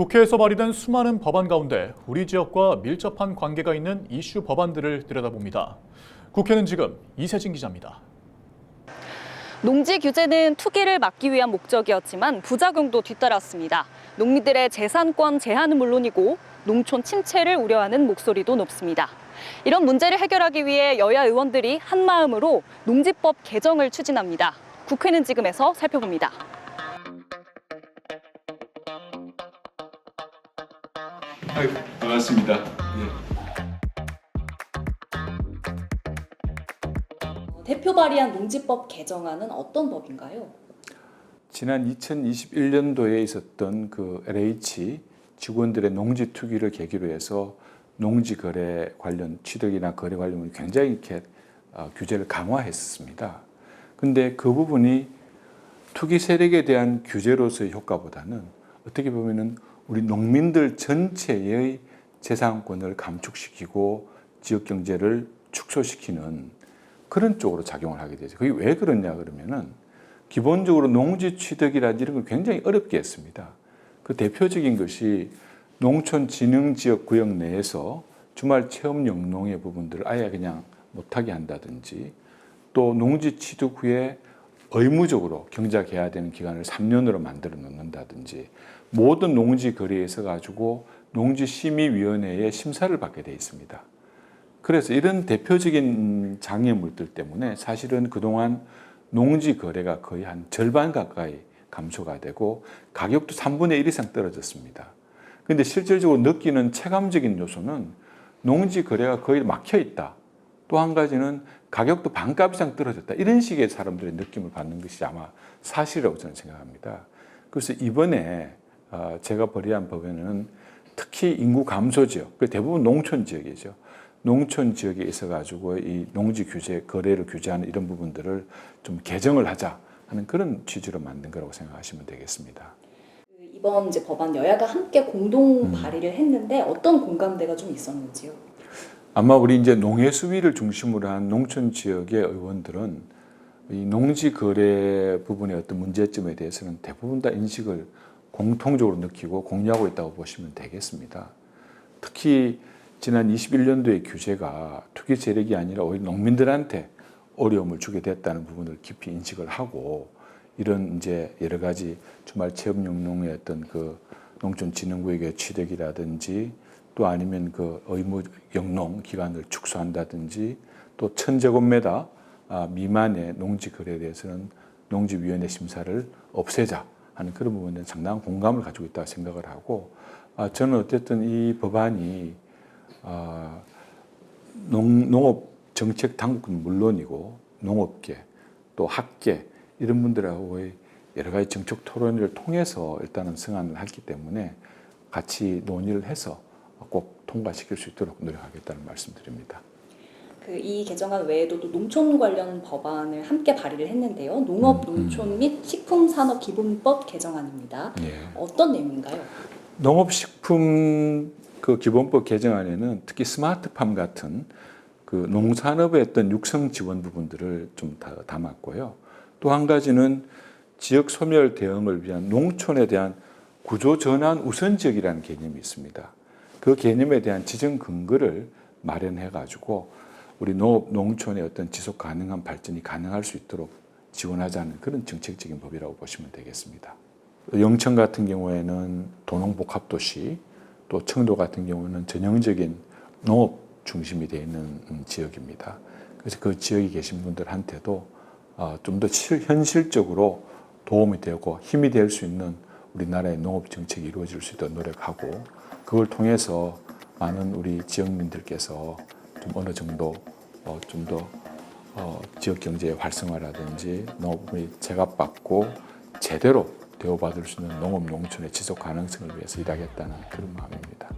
국회에서 발의된 수많은 법안 가운데 우리 지역과 밀접한 관계가 있는 이슈 법안들을 들여다봅니다. 국회는 지금 이세진 기자입니다. 농지 규제는 투기를 막기 위한 목적이었지만 부작용도 뒤따랐습니다. 농민들의 재산권 제한은 물론이고 농촌 침체를 우려하는 목소리도 높습니다. 이런 문제를 해결하기 위해 여야 의원들이 한마음으로 농지법 개정을 추진합니다. 국회는 지금에서 살펴봅니다. 아이고, 반갑습니다. 대표 발의한 농지법 개정안은 어떤 법인가요? 지난 2021년도에 있었던 그 LH 직원들의 농지 투기를 계기로 해서 농지 거래 관련 취득이나 거래 관련 굉장히 이렇게 규제를 강화했습니다. 근데 그 부분이 투기 세력에 대한 규제로서의 효과보다는 어떻게 보면은 우리 농민들 전체의 재산권을 감축시키고 지역 경제를 축소시키는 그런 쪽으로 작용을 하게 되죠. 그게 왜 그러냐 그러면은 기본적으로 농지 취득이라든지 이런 걸 굉장히 어렵게 했습니다. 그 대표적인 것이 농촌진흥지역구역 내에서 주말 체험 영농의 부분들을 아예 그냥 못하게 한다든지 또 농지 취득 후에 의무적으로 경작해야 되는 기간을 3년으로 만들어 놓는다든지 모든 농지 거래에 있어 가지고 농지심의위원회의 심사를 받게 돼 있습니다. 그래서 이런 대표적인 장애물들 때문에 사실은 그동안 농지 거래가 거의 한 절반 가까이 감소가 되고 가격도 3분의 1 이상 떨어졌습니다. 그런데 실질적으로 느끼는 체감적인 요소는 농지 거래가 거의 막혀 있다. 또 한 가지는 가격도 반값 이상 떨어졌다. 이런 식의 사람들의 느낌을 받는 것이 아마 사실이라고 저는 생각합니다. 그래서 이번에 제가 발의한 법에는 특히 인구 감소 지역, 대부분 농촌 지역이죠. 농촌 지역에 있어 가지고 이 농지 규제, 거래를 규제하는 이런 부분들을 좀 개정을 하자 하는 그런 취지로 만든 거라고 생각하시면 되겠습니다. 이번 법안 여야가 함께 공동 발의를 했는데 어떤 공감대가 좀 있었는지요? 아마 우리 이제 농해 수위를 중심으로 한 농촌 지역의 의원들은 이 농지 거래 부분의 어떤 문제점에 대해서는 대부분 다 인식을 공통적으로 느끼고 공유하고 있다고 보시면 되겠습니다. 특히 지난 21년도의 규제가 투기 세력이 아니라 오히려 농민들한테 어려움을 주게 됐다는 부분을 깊이 인식을 하고 이런 이제 여러 가지 주말 체험 영농의 어떤 그 농촌진흥구역의 취득이라든지 또 아니면 그 의무 영농 기간을 축소한다든지 또 1000제곱미터 미만의 농지 거래에 대해서는 농지위원회 심사를 없애자 하는 그런 부분에 상당한 공감을 가지고 있다고 생각을 하고 저는 어쨌든 이 법안이 농업 정책 당국은 물론이고 농업계 또 학계 이런 분들하고의 여러 가지 정책 토론을 통해서 일단은 성안을 했기 때문에 같이 논의를 해서 꼭 통과시킬 수 있도록 노력하겠다는 말씀드립니다. 이 개정안 외에도 또 농촌 관련 법안을 함께 발의를 했는데요. 농업, 농촌 및 식품산업기본법 개정안입니다. 예. 어떤 내용인가요? 농업식품 그 기본법 개정안에는 특히 스마트팜 같은 그 농산업의 어떤 육성 지원 부분들을 좀 담았고요. 또 한 가지는 지역 소멸 대응을 위한 농촌에 대한 구조 전환 우선 지역이라는 개념이 있습니다. 그 개념에 대한 지정 근거를 마련해 가지고 우리 농업 농촌의 어떤 지속 가능한 발전이 가능할 수 있도록 지원하자는 그런 정책적인 법이라고 보시면 되겠습니다. 영천 같은 경우에는 도농복합도시, 또 청도 같은 경우는 전형적인 농업 중심이 되어 있는 지역입니다. 그래서 그 지역에 계신 분들한테도 좀 더 현실적으로 도움이 되고 힘이 될 수 있는 우리나라의 농업 정책이 이루어질 수 있도록 노력하고 그걸 통해서 많은 우리 지역민들께서 좀 어느 정도 좀 더 지역 경제의 활성화라든지 농업이 제값받고 제대로 대우받을 수 있는 농업 농촌의 지속 가능성을 위해서 일하겠다는 그런 마음입니다.